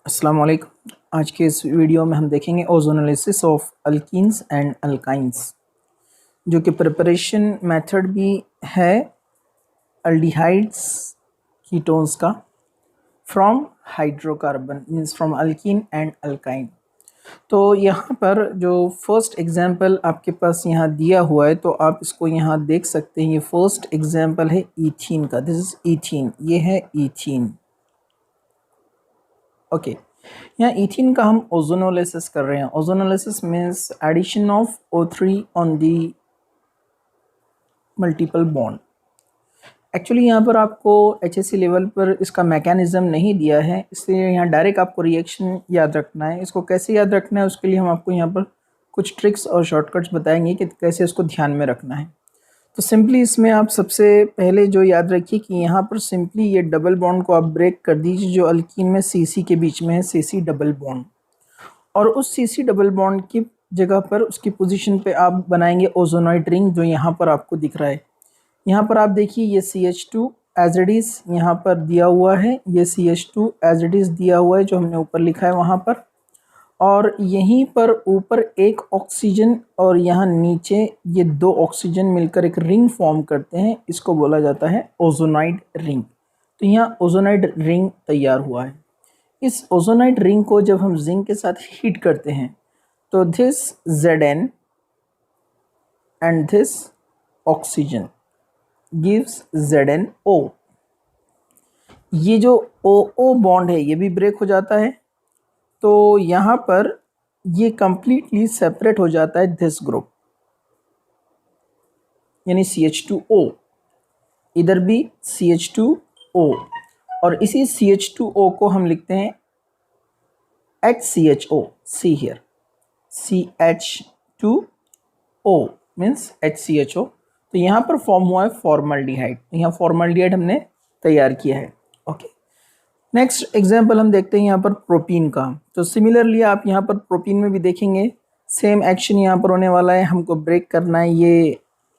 अस्सलाम वालेकुम। आज के इस वीडियो में हम देखेंगे ozonolysis of alkenes and alkynes, जो कि प्रिपरेशन मेथड भी है अल्डिहाइड्स कीटोन्स का from hydrocarbon, means from alkyne and alkyne. तो यहाँ पर जो फर्स्ट एग्जांपल आपके पास यहाँ दिया हुआ है, तो आप इसको यहाँ देख सकते हैं। ये फर्स्ट एग्जांपल है ईथीन का। दिस इज ईथीन, ये है ईथीन। ओके, यहाँ ईथीन का हम ओजोनोलिसिस कर रहे हैं। Ozonolysis means addition of O3 on the multiple bond. Actually यहाँ पर आपको HSC लेवल पर इसका मैकेनिज्म नहीं दिया है, इसलिए यहाँ डायरेक्ट आपको रिएक्शन याद रखना है। इसको कैसे याद रखना है, उसके लिए हम आपको यहाँ पर कुछ ट्रिक्स और शॉर्टकट्स बताएंगे कि कैसे इसको ध्यान में रखना है। तो सिंपली इसमें आप सबसे पहले जो याद रखिए कि यहाँ पर सिंपली ये डबल बॉन्ड को आप ब्रेक कर दीजिए जो अल्कीन में CC के बीच में है, CC डबल बॉन्ड। और उस CC डबल बॉन्ड की जगह पर उसकी पोजीशन पे आप बनाएंगे ओजोनॉइड रिंग, जो यहाँ पर आपको दिख रहा है। यहाँ पर आप देखिए ये CH2 एज इट इज़ यहाँ पर दिया हुआ है, ये CH2 एज इट इज़ दिया हुआ है जो हमने ऊपर लिखा है वहाँ पर। और यहीं पर ऊपर एक ऑक्सीजन और यहाँ नीचे ये दो ऑक्सीजन मिलकर एक रिंग फॉर्म करते हैं, इसको बोला जाता है ओजोनाइड रिंग। तो यहाँ ओजोनाइड रिंग तैयार हुआ है। इस ओजोनाइड रिंग को जब हम जिंक के साथ हीट करते हैं तो this Zn and this oxygen gives ZnO। ये जो OO बॉन्ड है ये भी ब्रेक हो जाता है, तो यहाँ पर ये कंप्लीटली सेपरेट हो जाता है दिस ग्रुप, यानी CH2O। इधर भी CH2O और इसी CH2O को हम लिखते हैं HCHO। See here CH2O means HCHO। तो यहाँ पर फॉर्म हुआ है फॉर्मल्डिहाइड। यहाँ फॉर्मल्डिहाइड हमने तैयार किया है। ओके, नेक्स्ट एग्जाम्पल हम देखते हैं यहाँ पर प्रोपीन का। तो सिमिलरली आप यहाँ पर प्रोपीन में भी देखेंगे सेम एक्शन यहाँ पर होने वाला है। हमको ब्रेक करना है ये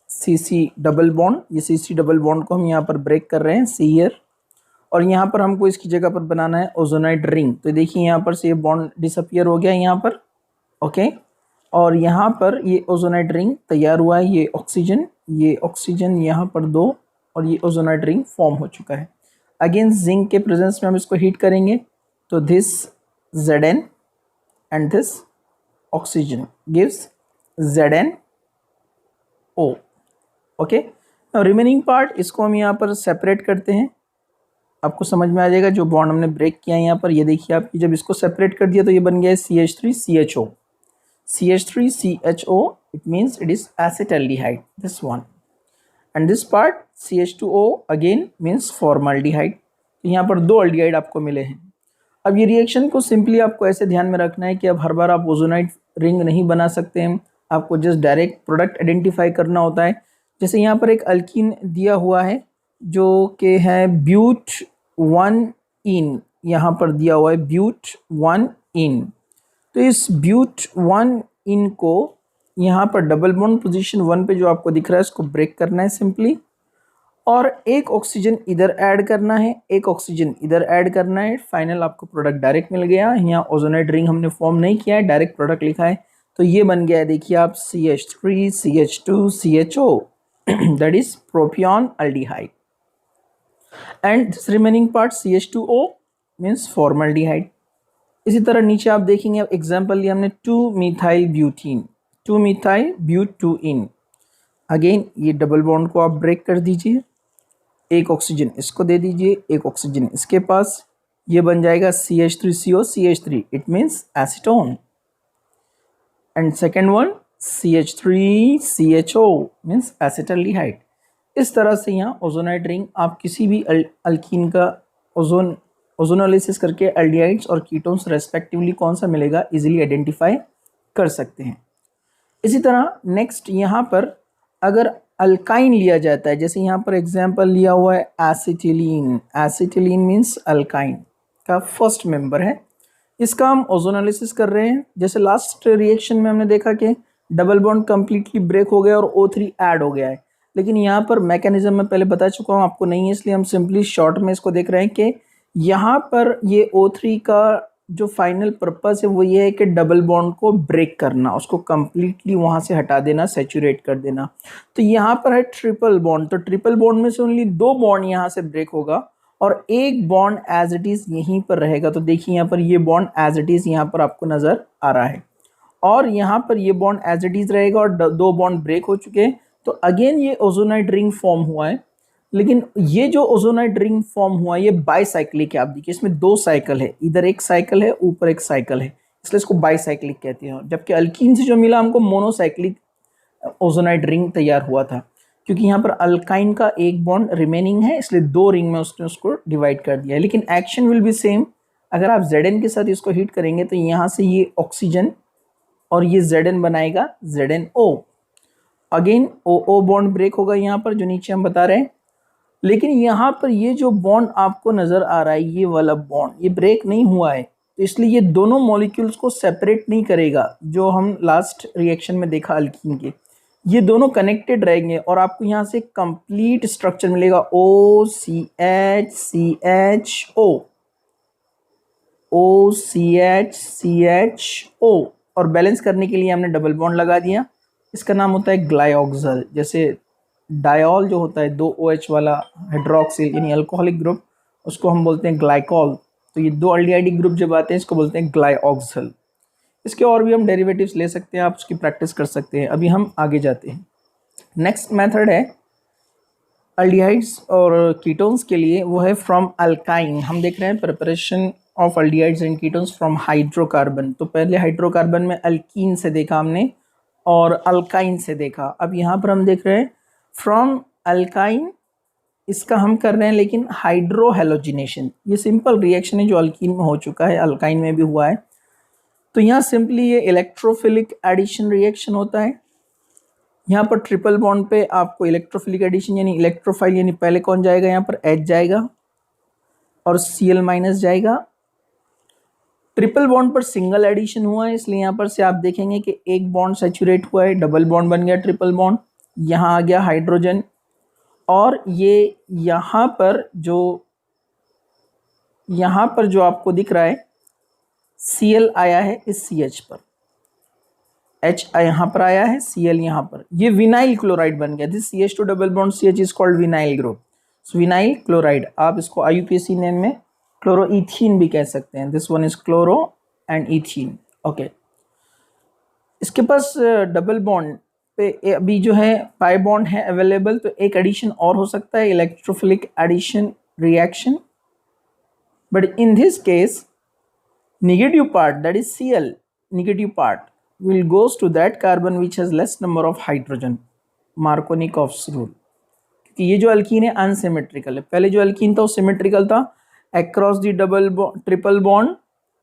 CC डबल बॉन्ड, ये CC डबल बॉन्ड को हम यहाँ पर ब्रेक कर रहे हैं सी हियर। और यहाँ पर हमको इसकी जगह पर बनाना है ओजोनाइड रिंग। तो देखिए यहाँ पर से ये बॉन्ड डिसअपियर हो गया यहाँ पर। ओके, और यहाँ पर ये ओजोनाइड रिंग तैयार हुआ है। ये ऑक्सीजन यहाँ पर दो और ये ओजोनाइड रिंग फॉर्म हो चुका है। अगेन जिंक के प्रेजेंस में हम इसको हीट करेंगे तो this Zn and this oxygen gives ZnO। Okay, remaining part इसको हम यहाँ पर सेपरेट करते हैं। आपको समझ में आ जाएगा जो बॉन्ड हमने ब्रेक किया है यहाँ पर। ये देखिए आप, जब इसको सेपरेट कर दिया तो ये बन गया है CH3CHO। CH3CHO it means it is acetaldehyde, this one. And this part CH2O again means formaldehyde. तो यहाँ पर दो अल्डिहाइड आपको मिले हैं। अब ये रिएक्शन को सिंपली आपको ऐसे ध्यान में रखना है कि अब हर बार आप ओजोनाइड रिंग नहीं बना सकते हैं, आपको जस्ट डायरेक्ट प्रोडक्ट आइडेंटिफाई करना होता है। जैसे यहाँ पर एक अल्कीन दिया हुआ है जो कि है ब्यूट-1-इन, यहाँ पर दिया हुआ है ब्यूट-1-इन। तो इस ब्यूट-1-इन को यहाँ पर डबल बॉन्ड पोजीशन 1 पे जो आपको दिख रहा है इसको ब्रेक करना है सिंपली, और एक ऑक्सीजन इधर ऐड करना है, एक ऑक्सीजन इधर ऐड करना है। फाइनल आपको प्रोडक्ट डायरेक्ट मिल गया। यहाँ ओजोनाइड रिंग हमने फॉर्म नहीं किया है, डायरेक्ट प्रोडक्ट लिखा है। तो ये बन गया है, देखिए आप, CH3CH2CHO that is propion aldehyde. And this remaining part CH2O means formaldehyde. इसी तरह नीचे आप देखेंगे एग्जाम्पल लिया हमने 2-मिथाइल ब्यूटीन, 2-मिथाइल ब्यूट-2-इन। अगेन ये डबल बॉन्ड को आप ब्रेक कर दीजिए, एक ऑक्सीजन इसको दे दीजिए, एक ऑक्सीजन इसके पास, ये बन जाएगा CH3CO CH3, it means acetone. And second one CH3CHO means acetaldehyde. इस तरह से यहाँ ओजोनाइड रिंग आप किसी भी अल्कीन का ओजोनोलिसिस करके एल्डिहाइड्स और कीटोन्स रेस्पेक्टिवली कौन सा मिलेगा इजीली आइडेंटिफाई कर सकते हैं। इसी तरह नेक्स्ट यहाँ पर अगर अल्काइन लिया जाता है, जैसे यहाँ पर एग्जांपल लिया हुआ है एसिटिलीन। एसिटिलीन मीन्स अल्काइन का फर्स्ट मेंबर है। इसका हम ओजोनोलिसिस कर रहे हैं। जैसे लास्ट रिएक्शन में हमने देखा कि डबल बॉन्ड कंप्लीटली ब्रेक हो गया और O3 ऐड हो गया है, लेकिन यहाँ पर मैकेनिज्म मैं पहले बता चुका हूँ, आपको नहीं है, इसलिए हम सिंपली शॉर्ट में इसको देख रहे हैं कि यहाँ पर ये O3 का जो फाइनल पर्पस है वो ये है कि डबल बॉन्ड को ब्रेक करना, उसको कंप्लीटली वहाँ से हटा देना, सैचुरेट कर देना। तो यहाँ पर है ट्रिपल बॉन्ड, तो ट्रिपल बॉन्ड में से ओनली 2 बॉन्ड यहाँ से ब्रेक होगा और एक बॉन्ड एज इट इज़ यहीं पर रहेगा। तो देखिए यहाँ पर ये बॉन्ड एज इट इज़ यहाँ पर आपको नज़र आ रहा है और यहाँ पर ये बॉन्ड एज इट इज़ रहेगा और 2 बॉन्ड ब्रेक हो चुके हैं। तो अगेन ये ओजोनाइड रिंग फॉर्म हुआ है, लेकिन ये जो ओजोनाइड रिंग फॉर्म हुआ ये बाईसाइक्लिक है। आप देखिए इसमें 2 साइकिल है, इधर एक साइकिल है, ऊपर एक साइकिल है, इसलिए इसको बाईसाइक्लिक कहते हैं। जबकि अल्कीन से जो मिला हमको मोनोसाइक्लिक ओजोनाइड रिंग तैयार हुआ था, क्योंकि यहाँ पर अल्काइन का एक बॉन्ड रिमेनिंग है, इसलिए 2 रिंग में उसने उसको डिवाइड कर दिया है। लेकिन एक्शन विल बी सेम। अगर आप Zn के साथ इसको हीट करेंगे तो यहाँ से ये ऑक्सीजन और ये Zn बनाएगा ZnO। Again OO bond break होगा यहाँ पर, जो नीचे हम बता रहे हैं। लेकिन यहाँ पर ये जो बॉन्ड आपको नज़र आ रहा है, ये वाला बॉन्ड ये ब्रेक नहीं हुआ है, तो इसलिए ये दोनों मॉलिक्यूल्स को सेपरेट नहीं करेगा। जो हम लास्ट रिएक्शन में देखा अल्कीन के, ये दोनों कनेक्टेड रहेंगे और आपको यहाँ से कंप्लीट स्ट्रक्चर मिलेगा OCH CHO। और बैलेंस करने के लिए हमने डबल बॉन्ड लगा दिया, इसका नाम होता है ग्लाइऑक्सल। जैसे डायॉल जो होता है 2 OH वाला हाइड्रोक्सिल यानी अल्कोहलिक ग्रुप, उसको हम बोलते हैं ग्लाइकॉल। तो ये 2 अल्डिहाइड ग्रुप जब आते हैं इसको बोलते हैं ग्लाइऑक्सल। इसके और भी हम डेरिवेटिव्स ले सकते हैं, आप उसकी प्रैक्टिस कर सकते हैं। अभी हम आगे जाते हैं। नेक्स्ट मेथड है अल्डिहाइड्स और कीटोन्स के लिए, वो है फ्रॉम अल्काइन। हम देख रहे हैं preparation of aldehydes and ketones from hydrocarbon. तो पहले हाइड्रोकार्बन में अल्कीन से देखा हमने और अल्काइन से देखा। अब यहाँ पर हम देख रहे हैं फ्रॉम अल्काइन, इसका हम कर रहे हैं लेकिन हाइड्रोहेलोजिनेशन। ये सिंपल रिएक्शन है जो अल्कीन में हो चुका है, अल्काइन में भी हुआ है। तो यहाँ सिंपली ये इलेक्ट्रोफिलिक एडिशन रिएक्शन होता है। यहाँ पर ट्रिपल बॉन्ड पे आपको इलेक्ट्रोफिलिक एडिशन यानी इलेक्ट्रोफाइल, यानी पहले कौन जाएगा, यहाँ पर H जाएगा और Cl माइनस जाएगा। ट्रिपल बॉन्ड पर सिंगल एडिशन हुआ है, इसलिए यहाँ पर से आप देखेंगे कि एक बॉन्ड सैचुरेट हुआ है, डबल बॉन्ड बन गया ट्रिपल बॉन्ड, यहाँ आ गया हाइड्रोजन और ये यहाँ पर जो आपको दिख रहा है Cl आया है इस CH पर, H यहाँ पर आया है, Cl यहाँ पर, ये विनाइल क्लोराइड बन गया। This CH2 double bond CH is called vinyl group, vinyl chloride. आप इसको IUPAC नेम में क्लोरोईथीन भी कह सकते हैं। This one is chloro and ethene. Okay, इसके पास डबल बॉन्ड पे अभी जो है पाई बॉन्ड है अवेलेबल, तो एक एडिशन और हो सकता है, electrophilic addition reaction. But in this case negative part, that is Cl, negative part will goes to that carbon which has less number of hydrogen, Markovnikov's rule। क्योंकि ये जो अल्कीन है अनसिमेट्रिकल है। पहले जो अल्कीन था वो सिमेट्रिकल था, अक्रॉस दी ट्रिपल बॉन्ड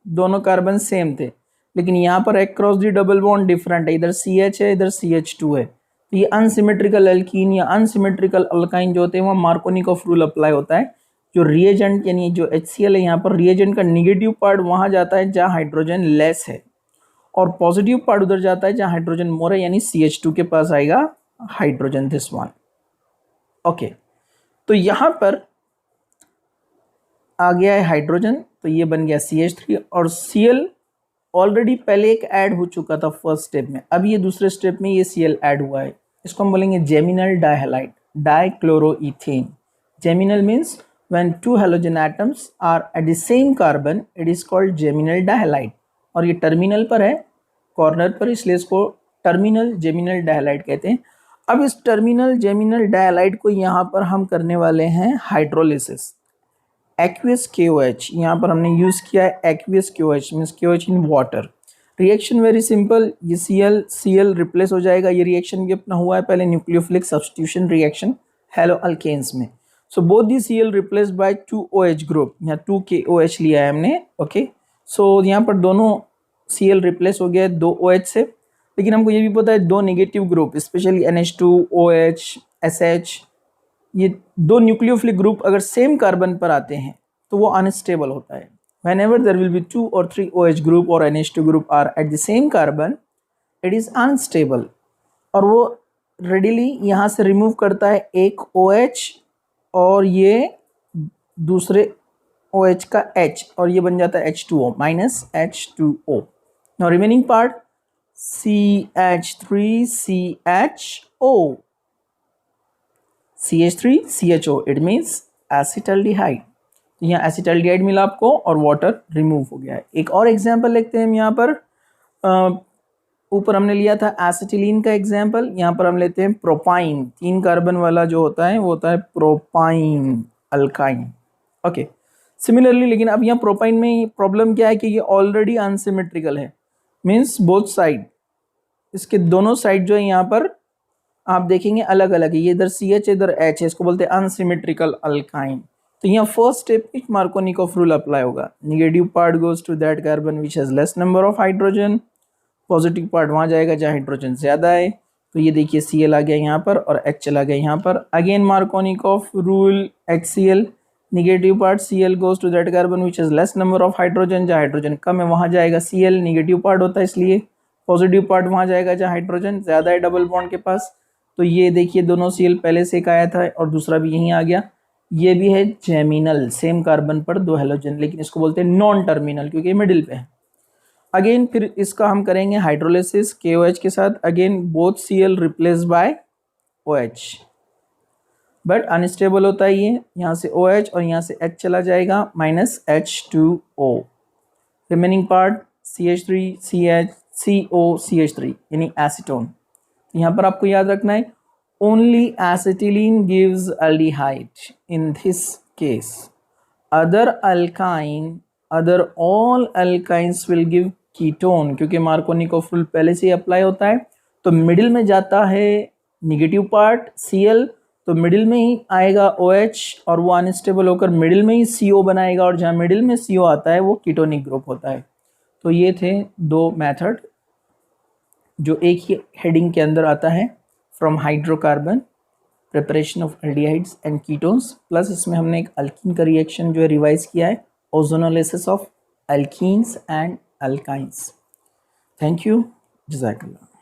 दोनों कार्बन सेम थे, लेकिन यहाँ पर across the double bond different है, इधर CH है इधर CH2 है। तो ये अनसिमेट्रिकल अल्कीन या अनसिमेट्रिकल अल्काइन जो होते हैं वहाँ मार्कोनिकॉफ रूल अप्लाई होता है। जो रिएजेंट यानी जो HCl है, यहाँ पर रिएजेंट का निगेटिव पार्ट वहाँ जाता है जहाँ हाइड्रोजन लेस है और पॉजिटिव पार्ट उधर जाता है जहाँ हाइड्रोजन मोर है, यानी CH2 के पास आएगा हाइड्रोजन, दिस वन। ओके, तो यहाँ पर आ गया है हाइड्रोजन, तो ये बन गया CH3 और Cl ऑलरेडी पहले एक ऐड हो चुका था फर्स्ट स्टेप में, अब ये दूसरे स्टेप में ये Cl ऐड हुआ है। इसको हम बोलेंगे geminal dihalide, dichloroethane. Geminal means when two halogen atoms are at the same carbon, it is called geminal dihalide। और ये टर्मिनल पर है, कॉर्नर पर, इसलिए इसको टर्मिनल जेमिनल डाइहैलाइड कहते हैं। अब इस टर्मिनल जेमिनल डाइहैलाइड को यहाँ पर हम करने वाले हैं हाइड्रोलिसिस, एक्वियस KOH। यहाँ पर हमने यूज़ किया है aqueous KOH, means KOH in water. Reaction very simple, ये Cl रिप्लेस हो जाएगा। ये रिएक्शन भी अपना हुआ है पहले, nucleophilic substitution reaction halo alkanes में। So both the Cl replaced by 2 OH group, यहाँ 2 KOH लिया है हमने। ओके, सो यहाँ पर दोनों Cl रिप्लेस हो गया 2 OH से, लेकिन हमको ये भी पता है 2 negative group, specially NH2 OH SH, ये 2 न्यूक्लियोफिलिक ग्रुप अगर सेम कार्बन पर आते हैं तो वो अनस्टेबल होता है। Whenever there will be 2 or 3 OH group or NH2 group are at the same carbon, it is unstable। और वो रेडिली यहाँ से रिमूव करता है एक OH और ये दूसरे OH का H और ये बन जाता है H2O minus H2O। Now remaining part CH3CHO, CH3CHO, it means acetaldehyde. तो यहाँ एसिटल्डिहाइड मिला आपको और वाटर रिमूव हो गया है। एक और एग्जांपल लेते हैं हम यहाँ पर। ऊपर हमने लिया था एसिटिलीन का एग्जांपल, यहाँ पर हम लेते हैं प्रोपाइन। 3 कार्बन वाला जो होता है वो होता है प्रोपाइन अल्काइन। ओके, सिमिलरली लेकिन अब यहाँ प्रोपाइन में प्रॉब्लम क्या है कि ये ऑलरेडी अनसिमेट्रिकल है, मीन्स बोथ साइड, इसके दोनों साइड जो है यहाँ पर आप देखेंगे अलग अलग है। ये इधर CH इधर H है, इसको बोलते हैं अनसिमेट्रिकल अल्काइन। तो यहाँ फर्स्ट स्टेप में मार्कोनिकॉफ रूल अप्लाई होगा। Negative part goes to that carbon which has less number of hydrogen, positive part वहाँ जाएगा जहाँ हाइड्रोजन ज़्यादा है। तो ये देखिए Cl आ गया यहाँ पर और H चला गया यहाँ पर। Again Markovnikov rule HCl, negative part Cl goes to that carbon which has less number of hydrogen, जहाँ हाइड्रोजन कम है वहाँ जाएगा Cl, नेगेटिव पार्ट होता है इसलिए। पॉजिटिव पार्ट वहाँ जाएगा जहाँ हाइड्रोजन ज़्यादा है डबल बॉन्ड के पास। तो ये देखिए दोनों Cl पहले से एक आया था और दूसरा भी यहीं आ गया। ये भी है जेमिनल, सेम कार्बन पर 2 हेलोजन, लेकिन इसको बोलते हैं नॉन टर्मिनल क्योंकि मिडिल पे है। अगेन फिर इसका हम करेंगे हाइड्रोलिसिस KOH के साथ। Again both Cl replace by OH, but unstable होता है ये, यहाँ से OH और यहाँ से H चला जाएगा minus H2O। Remaining part CH3CHCOCH3 यानी एसीटोन। यहाँ पर आपको याद रखना है only acetylene gives aldehyde in this case, other all alkynes will give ketone, क्योंकि मार्कोनिकॉफ रूल पहले से ही अप्लाई होता है। तो मिडिल में जाता है नेगेटिव पार्ट Cl, तो मिडिल में ही आएगा OH और वो अनस्टेबल होकर मिडिल में ही CO बनाएगा और जहाँ मिडिल में CO आता है वो कीटोनिक ग्रुप होता है। तो ये थे 2 मेथड जो एक ही हेडिंग के अंदर आता है, from hydrocarbon preparation of aldehydes and ketones, plus इसमें हमने एक अल्कीन का रिएक्शन जो है रिवाइज किया है, ozonolysis of alkenes and alkynes. Thank you. Jazakallah.